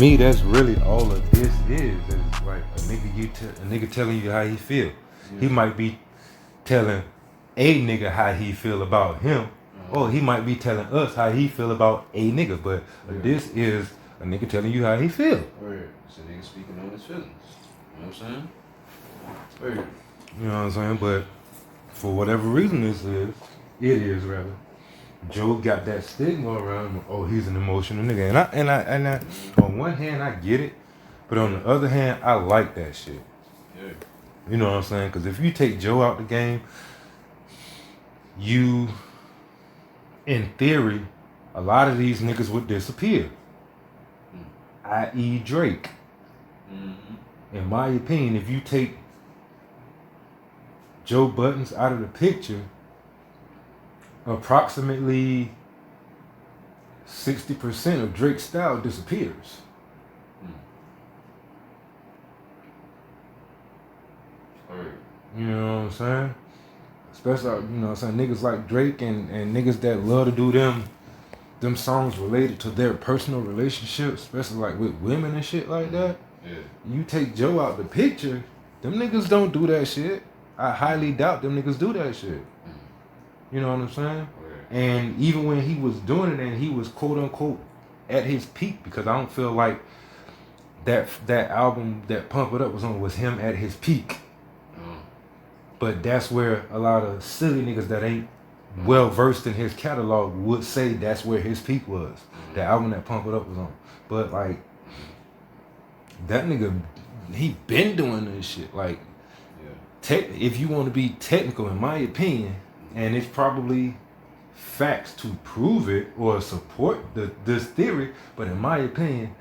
me, that's really all of this is. It's like a nigga telling you how he feel. He might be telling a nigga how he feel about him, or he might be telling us how he feel about a nigga. But this is a nigga telling you how he feel. Right. It's a nigga speaking on his feelings. You know what I'm saying? Right. You know what I'm saying? But for whatever reason it is rather. Joe got that stigma around him. Oh, he's an emotional nigga, and I on one hand I get it, but on the other hand I like that shit. Yeah. You know what I'm saying? Because if you take Joe out the game, you, in theory, a lot of these niggas would disappear. I.e. Drake. Mm-hmm. In my opinion, if you take Joe Buttons out of the picture, approximately 60% of Drake's style disappears. Right. You know what I'm saying? Especially, you know what I'm saying, niggas like Drake and niggas that love to do them songs related to their personal relationships, especially like with women and shit like that. Yeah. You take Joe out the picture, them niggas don't do that shit. I highly doubt them niggas do that shit. You know what I'm saying? Right. And even when he was doing it and he was quote unquote at his peak, because I don't feel like that album that Pump It Up was him at his peak. But that's where a lot of silly niggas that ain't well versed in his catalog would say that's where his peak was. The album that Pump It Up was on. But like that nigga, he been doing this shit. Like, if you want to be technical, in my opinion, and it's probably facts to prove it or support this theory, but in my opinion,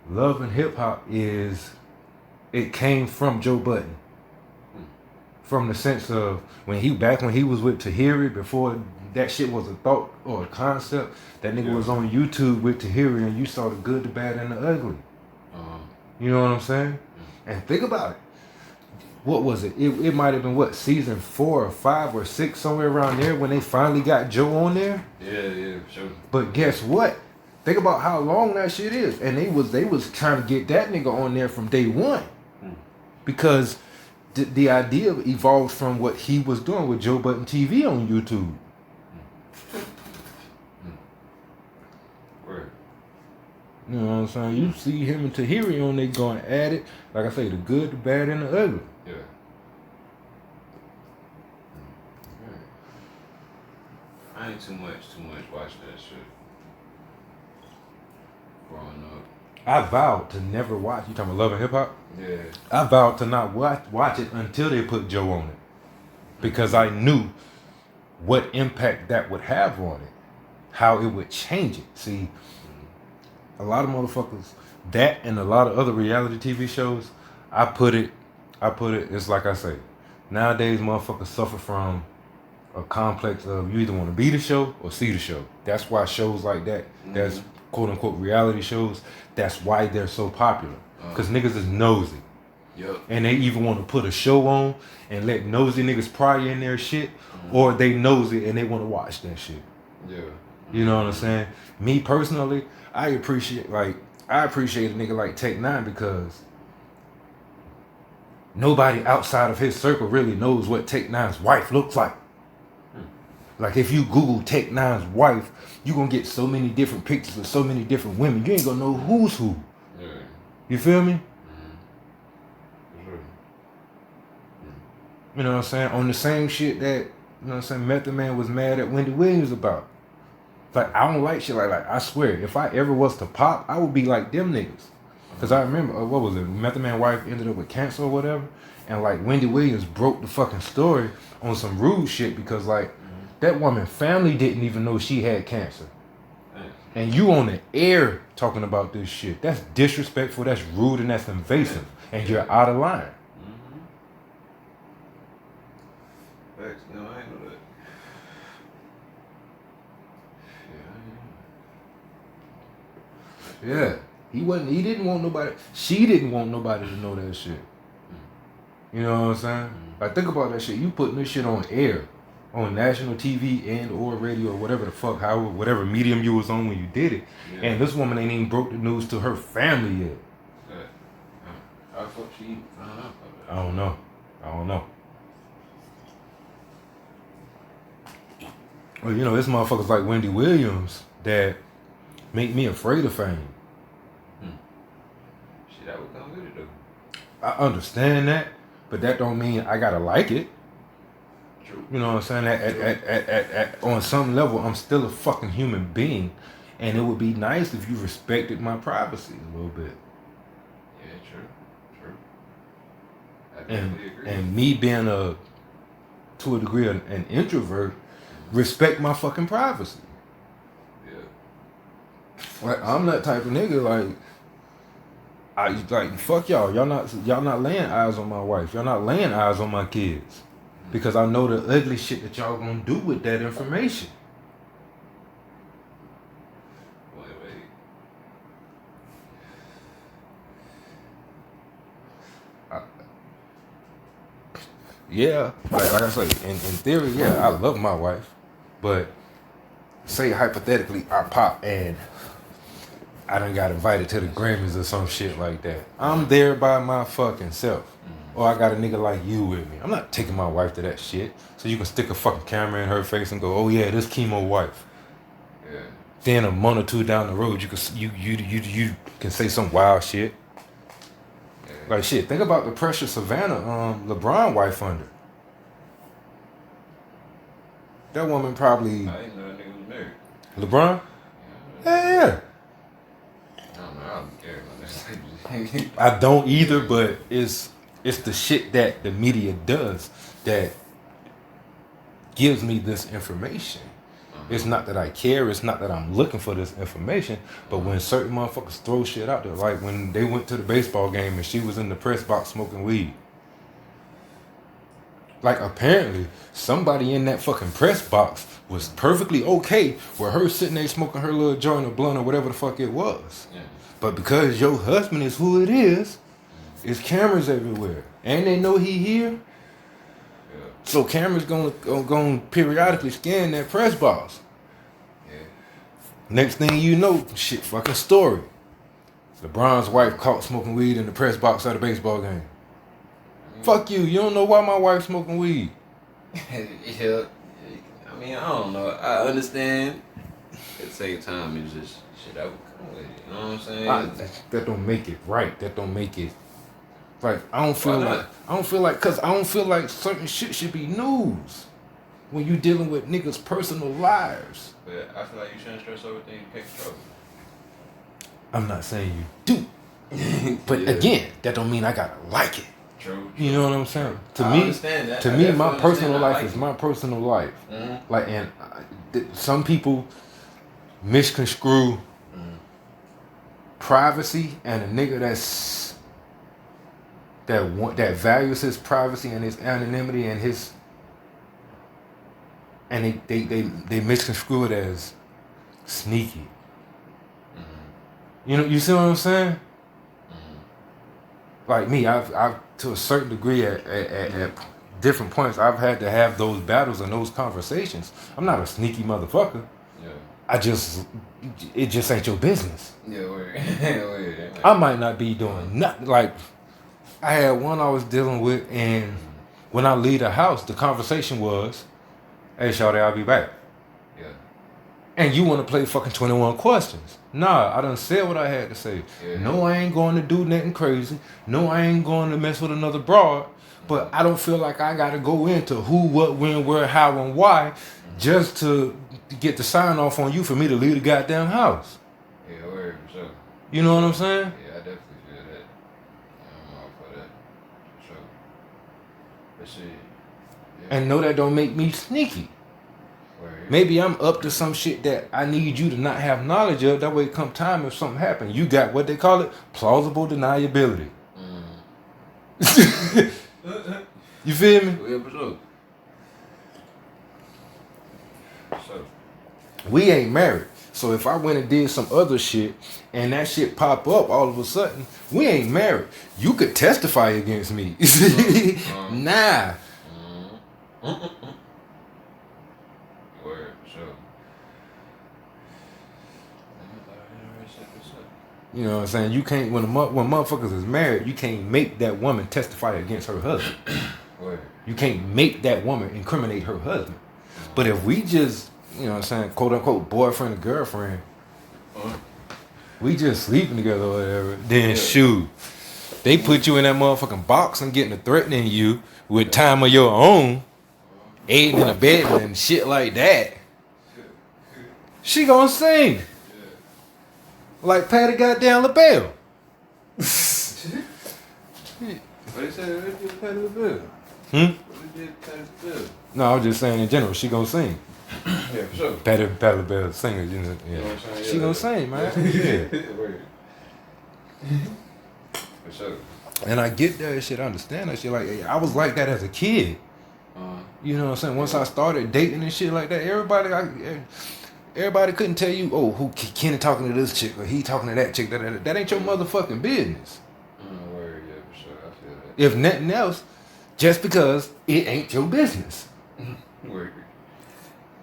Love and Hip Hop it came from Joe Budden. From the sense of when he was with Tahiri, before that shit was a thought or a concept, that nigga was on YouTube with Tahiri and you saw the good, the bad, and the ugly. You know what I'm saying? And think about it. What was it? It might have been season 4 or 5 or 6, somewhere around there, when they finally got Joe on there. Yeah, sure. But guess what? Think about how long that shit is, and they was trying to get that nigga on there from day one, because the idea evolved from what he was doing with Joe Budden TV on YouTube. Right. You know what I'm saying? You see him and Tahiri on there going at it. Like I say, the good, the bad, and the ugly. Yeah. I ain't too much watching that shit. Growing up. I vowed to never watch. You talking about Love and Hip Hop? Yeah. I vowed to not watch it until they put Joe on it, because I knew what impact that would have on it, how it would change it. See, a lot of motherfuckers, that and a lot of other reality TV shows, I put it, it's like I say, nowadays motherfuckers suffer from a complex of you either want to be the show or see the show. That's why shows like that, that's quote unquote reality shows, that's why they're so popular. Because niggas is nosy. Yep. And they even want to put a show on and let nosy niggas pry in their shit, or they nosy and they want to watch that shit. Yeah. You know what I'm saying? Me personally, I appreciate a nigga like Tech-N9ne, because nobody outside of his circle really knows what Tech-N9ne's wife looks like. Like, if you Google Tech-N9ne's wife, you gonna get so many different pictures of so many different women. You ain't gonna know who's who. Yeah. You feel me? Sure. You know what I'm saying? On the same shit that, you know what I'm saying, Method Man was mad at Wendy Williams about. Like, I don't like shit like I swear, if I ever was to pop, I would be like them niggas. Because I remember, what was it? Method Man wife ended up with cancer or whatever. And like, Wendy Williams broke the fucking story on some rude shit, because like, that woman family didn't even know she had cancer. And you on the air talking about this shit. That's disrespectful, that's rude, and that's invasive. And you're out of line. Facts. No, I ain't know that. Yeah. He didn't want nobody, she didn't want nobody to know that shit. You know what I'm saying? Like, think about that shit. You putting this shit on air. on national TV and or radio or whatever the fuck, however, whatever medium you was on when you did it. Yeah. And this woman ain't even broke the news to her family yet. How the fuck she even found out about that? I don't know. Well, you know, it's motherfuckers like Wendy Williams that make me afraid of fame. Shit, that would come with it though. I understand that, but that don't mean I gotta like it. True. You know what I'm saying? On some level, I'm still a fucking human being, and it would be nice if you respected my privacy a little bit. Yeah, true. I definitely agree. And me being to a degree, an introvert, respect my fucking privacy. Yeah. Like, I'm that type of nigga. Like, fuck y'all. Y'all not laying eyes on my wife. Y'all not laying eyes on my kids, because I know the ugly shit that y'all gonna do with that information. Wait. Yeah, like I say, in theory, yeah, I love my wife, but say hypothetically I pop and I done got invited to the Grammys or some shit like that. I'm there by my fucking self. Or I got a nigga like you with me. I'm not taking my wife to that shit. So you can stick a fucking camera in her face and go, oh yeah, this chemo wife. Yeah. Then a month or two down the road, you can say some wild shit. Like shit, think about the Precious Savannah LeBron wife under. That woman probably I didn't know that nigga was married. LeBron? Yeah. I don't know. I don't care about that. I don't either, but it's the shit that the media does that gives me this information. It's not that I care, it's not that I'm looking for this information, but when certain motherfuckers throw shit out there, like when they went to the baseball game and she was in the press box smoking weed. Like, apparently, somebody in that fucking press box was perfectly okay with her sitting there smoking her little joint or blunt or whatever the fuck it was. Yeah. But because your husband is who it is, there's cameras everywhere. And they know he here. Yeah. So cameras gonna periodically scan that press box. Yeah. Next thing you know, shit fucking story. LeBron's wife caught smoking weed in the press box at a baseball game. Fuck you don't know why my wife's smoking weed. Yeah. I mean, I don't know. I understand. At the same time, it's just shit I would come with it. You know what I'm saying? That don't make it right. That don't make it. Like, I don't feel like certain shit should be news when you dealing with niggas' personal lives. But I feel like you shouldn't stress over things you can't control. I'm not saying you do. But Yeah. again, that don't mean I gotta like it. True. You know what I'm saying? I understand that. To I me, definitely my personal understand. I life like is it. my personal life. Mm-hmm. Like, and some people misconstrue privacy, and a nigga that values his privacy and his anonymity and his, and they misconstrue it as sneaky. You know, you see what I'm saying? Like me, I've to a certain degree at different points, I've had to have those battles and those conversations. I'm not a sneaky motherfucker. Yeah. It just ain't your business. Yeah, weird. I might not be doing nothing. Like, I had one I was dealing with, and when I leave the house, the conversation was, hey, shawty, I'll be back. Yeah. And you want to play fucking 21 questions. Nah, I done said what I had to say. Yeah. No, I ain't going to do nothing crazy. No, I ain't going to mess with another broad. But I don't feel like I got to go into who, what, when, where, how, and why just to get the sign off on you for me to leave the goddamn house. Yeah, word, for sure. You know what I'm saying? Yeah, I definitely feel that. I'm all for that. For sure. But shit. Yeah. And no, that don't make me sneaky. Word. Maybe I'm up to some shit that I need you to not have knowledge of. That way, come time if something happen, you got what they call it, plausible deniability. You feel me? Yeah, for sure. So. We ain't married. So if I went and did some other shit and that shit pop up all of a sudden, we ain't married. You could testify against me. Nah. You know what I'm saying? You can't when motherfuckers is married, you can't make that woman testify against her husband. You can't make that woman incriminate her husband. But if we just, you know what I'm saying, quote unquote boyfriend or girlfriend, we just sleeping together or whatever, then shoot. They put you in that motherfucking box and getting to threatening you with time of your own, aiding in a bed and shit like that. She gonna sing. Like Patty goddamn LaBelle. What they said, what did Patty LaBelle? What did Patty LaBelle? No, I was just saying in general, she gonna sing. Yeah, for sure. Patty LaBelle singer, you know. Yeah. You know what I'm saying? She gonna sing, man. Yeah. For sure. And I get that shit, I understand that shit. Like, I was like that as a kid. You know what I'm saying? Once I started dating and shit like that, everybody couldn't tell you, oh, who Kenny talking to this chick or he talking to that chick. That ain't your motherfucking business. Word, yeah, for sure. I feel that. If nothing else, just because it ain't your business. Word.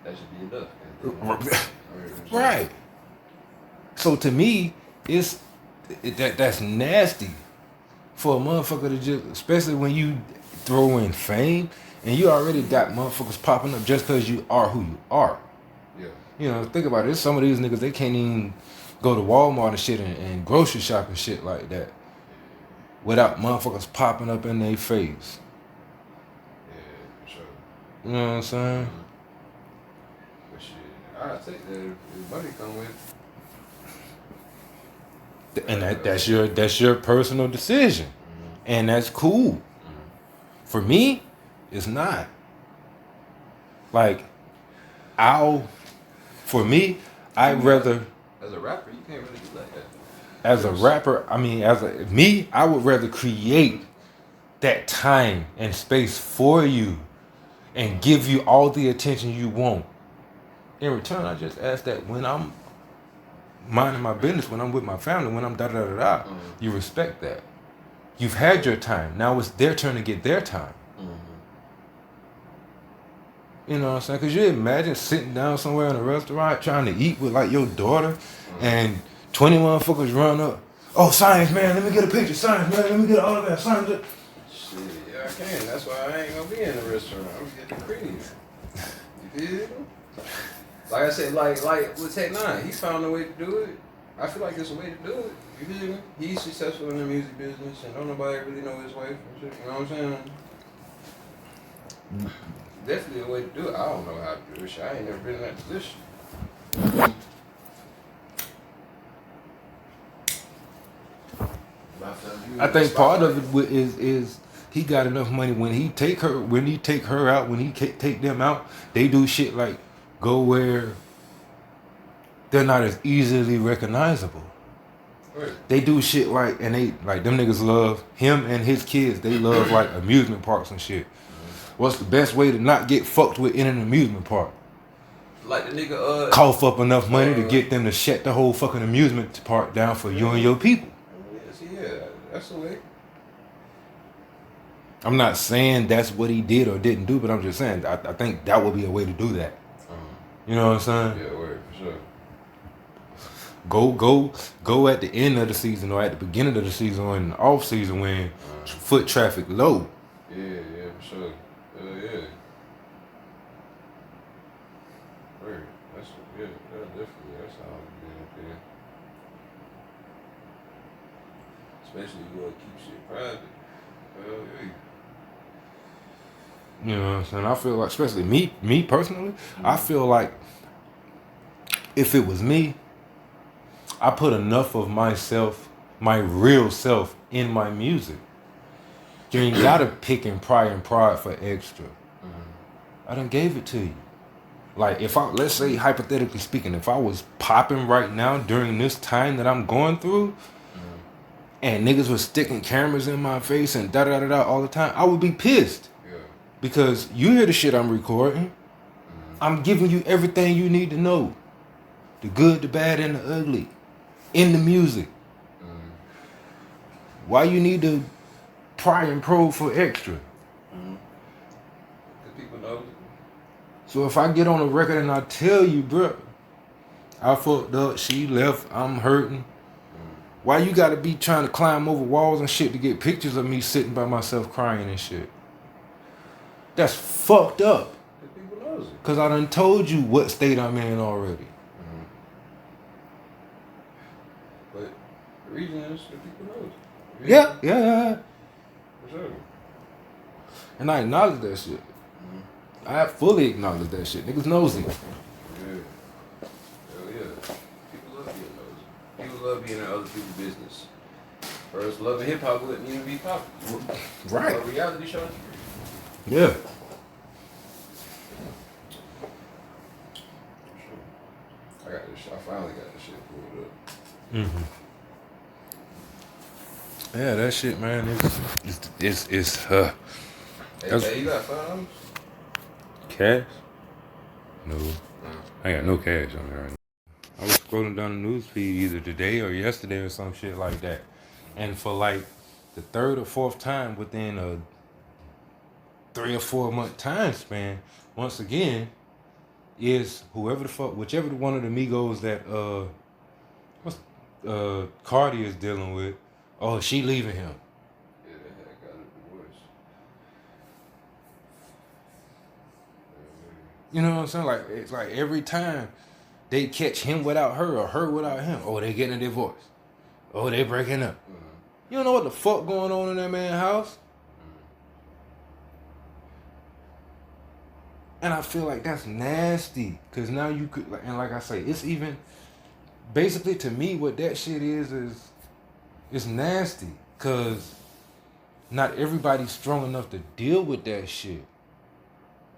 That should be enough. Right. So to me, that's nasty for a motherfucker to just, especially when you throw in fame and you already got motherfuckers popping up just because you are who you are. Yeah. You know, think about it. There's some of these niggas, they can't even go to Walmart and shit and grocery shop and shit like that without motherfuckers popping up in their face. Yeah, for sure. You know what I'm saying? But shit, I'll take that if money come with it. And that's your personal decision. And that's cool. For me, it's not. Like, for me, I'd rather. As a rapper, you can't really do like that. As a rapper, I would rather create that time and space for you and give you all the attention you want. In return, I just ask that when I'm minding my business, when I'm with my family, when I'm da-da-da-da, you respect that. You've had your time. Now it's their turn to get their time. You know what I'm saying? Because you imagine sitting down somewhere in a restaurant trying to eat with like your daughter and 20 motherfuckers run up. Oh, Science, man, let me get a picture. Science, man, let me get an autograph. Science. Shit, yeah, I can. That's why I ain't gonna be in the restaurant. I'm gonna get the cream. You feel me? Like I said, like with Tech Nine, he found a way to do it. I feel like it's a way to do it. You feel me? He's successful in the music business and don't nobody really know his wife and shit. You know what I'm saying? Definitely a way to do it. I don't know how to do it. Shit, I ain't never been in that position. I think part of it is he got enough money when he take her out, when he take them out, they do shit like go where they're not as easily recognizable. Right. They do shit like, and they like them niggas love him and his kids. They love like amusement parks and shit. What's the best way to not get fucked with in an amusement park? Like the nigga cough up enough money to get them to shut the whole fucking amusement park down for you and your people. Yeah, that's the way. I'm not saying that's what he did or didn't do, but I'm just saying I think that would be a way to do that. You know what I'm saying? Yeah, word, for sure. Go at the end of the season or at the beginning of the season or in the off season when foot traffic low. Yeah, for sure. Yeah. Word. That's definitely. That's how I'm being up here. Especially you gotta keep shit private. Yeah. You know what I'm saying? I feel like, especially me personally, I feel like if it was me, I put enough of myself, my real self, in my music. You ain't gotta pick and pride for extra. I done gave it to you. Like let's say hypothetically speaking, if I was popping right now during this time that I'm going through, and niggas was sticking cameras in my face and da-da-da-da all the time, I would be pissed. Yeah. Because you hear the shit I'm recording. I'm giving you everything you need to know. The good, the bad, and the ugly. In the music. Why you need to pry and probe for extra? Because people know. So if I get on a record and I tell you, bro, I fucked up, she left, I'm hurting. Why you gotta be trying to climb over walls and shit to get pictures of me sitting by myself crying and shit? That's fucked up. The people knows it. Cause I done told you what state I'm in already. But the reason is the people knows it. Yeah. For sure. And I acknowledge that shit. I fully acknowledge that shit. Niggas nosy. Yeah. Hell yeah. People love being nosy. People love being in other people's business. First, loving hip hop wouldn't even be popular. Right. But reality shows. Yeah. I got this. I finally got this shit pulled up. Mm-hmm. Yeah, that shit, man. It's Hey, you got $5? Cash? No. I ain't got no cash on there right now. I was scrolling down the news feed either today or yesterday or some shit like that. And for like the third or fourth time within a 3 or 4 month time span, once again, is whoever the fuck, whichever one of the Migos that Cardi is dealing with, oh, she leaving him. Yeah, they had got a divorce. You know what I'm saying? Like, it's like every time they catch him without her or her without him, oh, they getting a divorce. Oh, they breaking up. You don't know what the fuck going on in that man's house? And I feel like that's nasty. Cause now you could, and like I say, it's even, basically to me what that shit is it's nasty. Cause not everybody's strong enough to deal with that shit.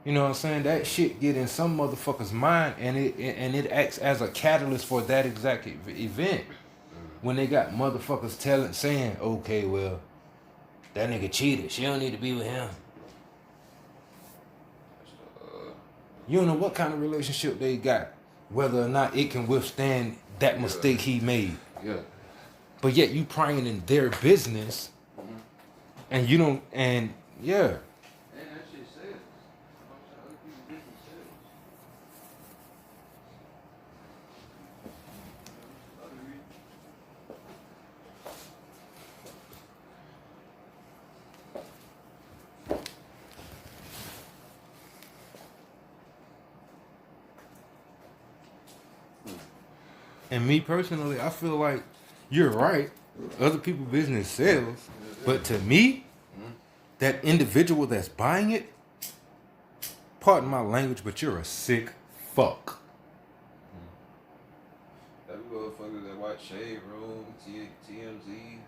You know what I'm saying? That shit get in some motherfucker's mind, and it acts as a catalyst for that exact event. When they got motherfuckers saying, okay, well, that nigga cheated. She don't need to be with him. You don't know what kind of relationship they got, whether or not it can withstand that mistake he made. Yeah. But yet you prying in their business, and you don't, and yeah. And that shit sells. Other people's business sells. And me personally, I feel like you're right. Other people's business sells. But to me, that individual that's buying it, pardon my language, but you're a sick fuck. That motherfuckers that watch Shade Room, TMZ,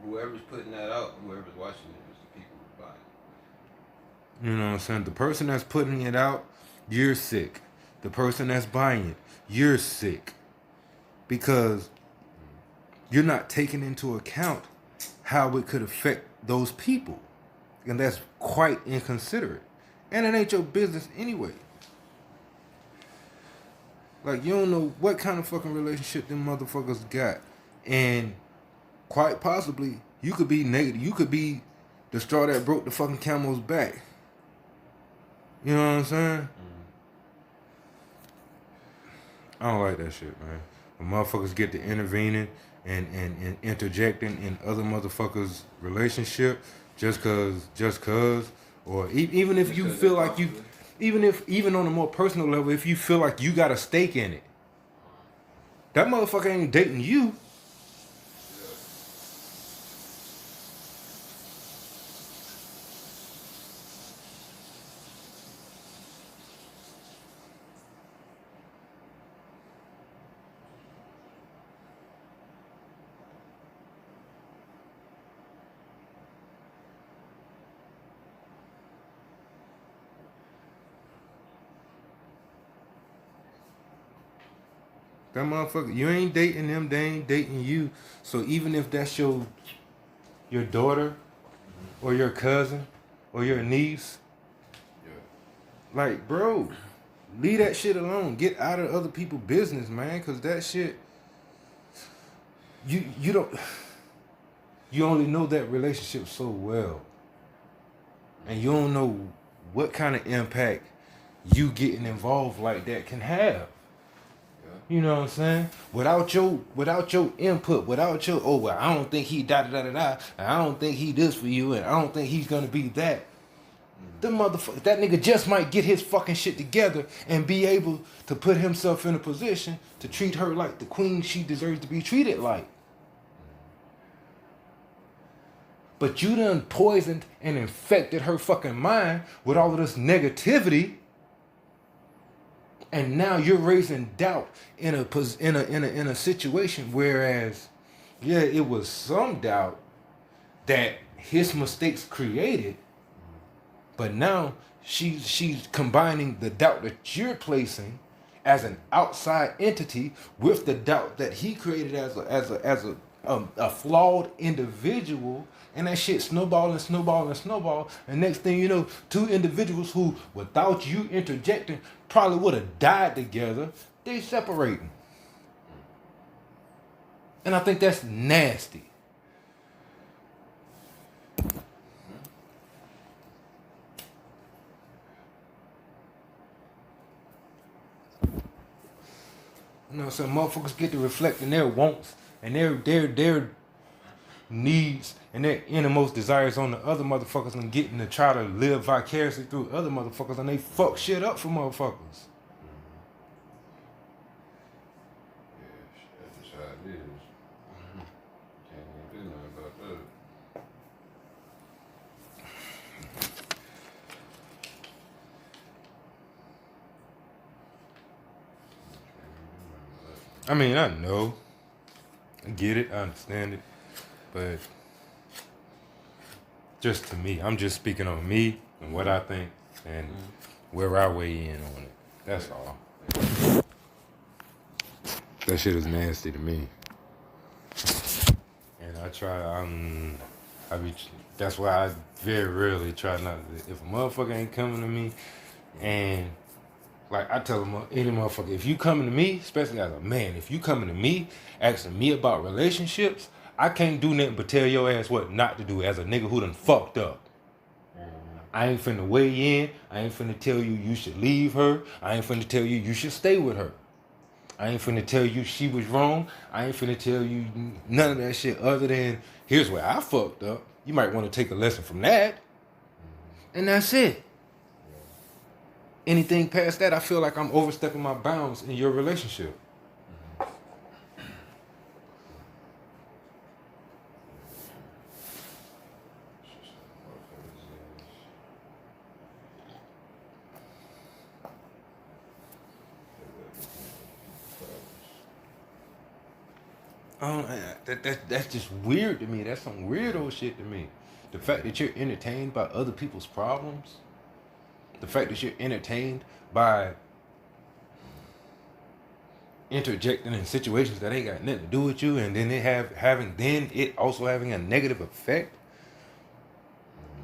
whoever's putting that out, whoever's watching it is the people who buy it. You know what I'm saying? The person that's putting it out, you're sick. The person that's buying it, you're sick. Because you're not taking into account how it could affect those people. And that's quite inconsiderate. And it ain't your business anyway. Like, you don't know what kind of fucking relationship them motherfuckers got. And quite possibly, you could be negative. You could be the straw that broke the fucking camel's back. You know what I'm saying? I don't like that shit, man. When motherfuckers get to intervening and interjecting in other motherfuckers' relationship just cause, or even if you feel like you, even on a more personal level, if you feel like you got a stake in it, that motherfucker ain't dating you. That motherfucker, you ain't dating them, they ain't dating you. So even if that's your daughter or your cousin or your niece, like, bro, leave that shit alone. Get out of other people's business, man, because that shit, you only know that relationship so well. And you don't know what kind of impact you getting involved like that can have. You know what I'm saying? Without your input, without your, oh well, I don't think he da da da da da, and I don't think he this for you, and I don't think he's gonna be that. The motherfucker, that nigga just might get his fucking shit together and be able to put himself in a position to treat her like the queen she deserves to be treated like. But you done poisoned and infected her fucking mind with all of this negativity. And now you're raising doubt in a situation, whereas, yeah, it was some doubt that his mistakes created, but now she's combining the doubt that you're placing as an outside entity with the doubt that he created as a flawed individual, and that shit snowball and snowball and snowball. And next thing you know, two individuals who, without you interjecting, probably would have died together, they separating. And I think that's nasty. You know, some motherfuckers get to reflect in their wants and their needs and their innermost desires on the other motherfuckers, and getting to try to live vicariously through other motherfuckers, and they fuck shit up for motherfuckers. Yeah, that's just how it is. Can't even do nothing about that. I mean, I know. I get it. I understand it. But just to me, I'm just speaking on me and what I think and where I weigh in on it. That's all. That shit is nasty to me. And I try, that's why I very rarely try not to. If a motherfucker ain't coming to me, and like I tell them, any motherfucker, if you coming to me, especially as a man, if you coming to me asking me about relationships, I can't do nothing but tell your ass what not to do as a nigga who done fucked up. I ain't finna weigh in. I ain't finna tell you you should leave her. I ain't finna tell you you should stay with her. I ain't finna tell you she was wrong. I ain't finna tell you none of that shit other than, here's where I fucked up. You might want to take a lesson from that. And that's it. Anything past that, I feel like I'm overstepping my bounds in your relationship. That's just weird to me. That's some weirdo shit to me. The fact that you're entertained by other people's problems. The fact that you're entertained by interjecting in situations that ain't got nothing to do with you, and then it also having a negative effect.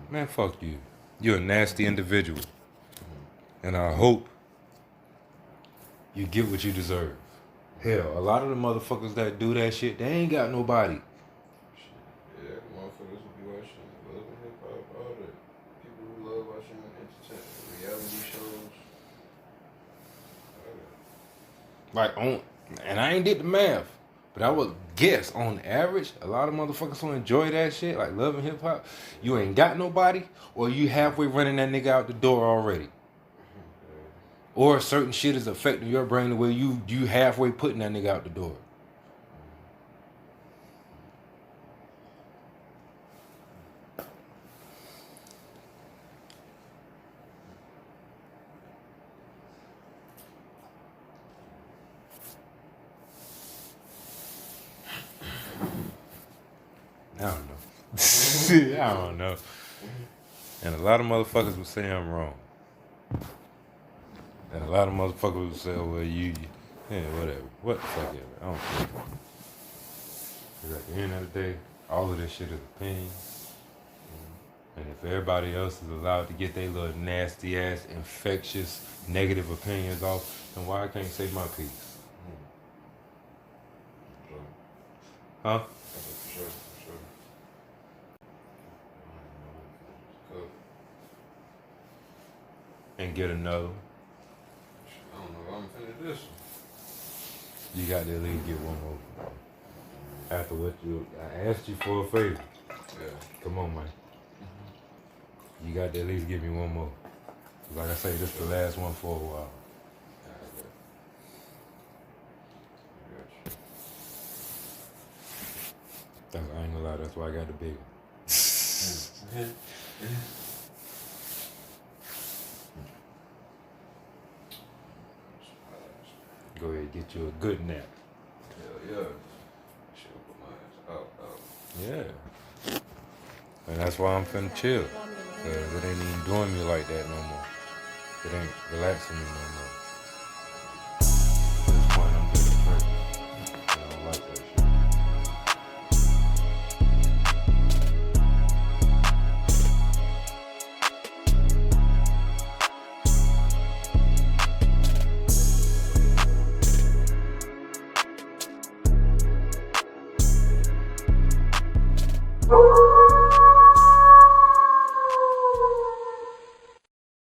Man, fuck you. You're a nasty individual. And I hope you get what you deserve. Hell, a lot of the motherfuckers that do that shit, they ain't got nobody. Yeah, motherfuckers will be watching Love and Hip Hop, all that. People who love watching entertainment, reality shows. And I ain't did the math, but I would guess on average, a lot of motherfuckers who enjoy that shit, like Love and Hip Hop, you ain't got nobody, or you halfway running that nigga out the door already. Or certain shit is affecting your brain the way you halfway putting that nigga out the door. I don't know. I don't know. And a lot of motherfuckers would say I'm wrong. And a lot of motherfuckers would say, oh, well, yeah, whatever. What the fuck ever. I don't care. Because at the end of the day, all of this shit is opinion. And if everybody else is allowed to get their little nasty ass, infectious, negative opinions off, then why I can't say my piece? Huh? For sure. And get another. I don't know if I'm finna this one. You got to at least get one more. After what I asked you for a favor. Yeah. Come on, man. You got to at least give me one more. Like I say, this is the last one for a while. I ain't gonna lie, that's why I got the big one. Go ahead, get you a good nap. Hell yeah. Shit, put my ass out. Yeah. And that's why I'm finna chill. Cause it ain't even doing me like that no more. It ain't relaxing me no more. At this point, I'm just afraid. I don't like that shit.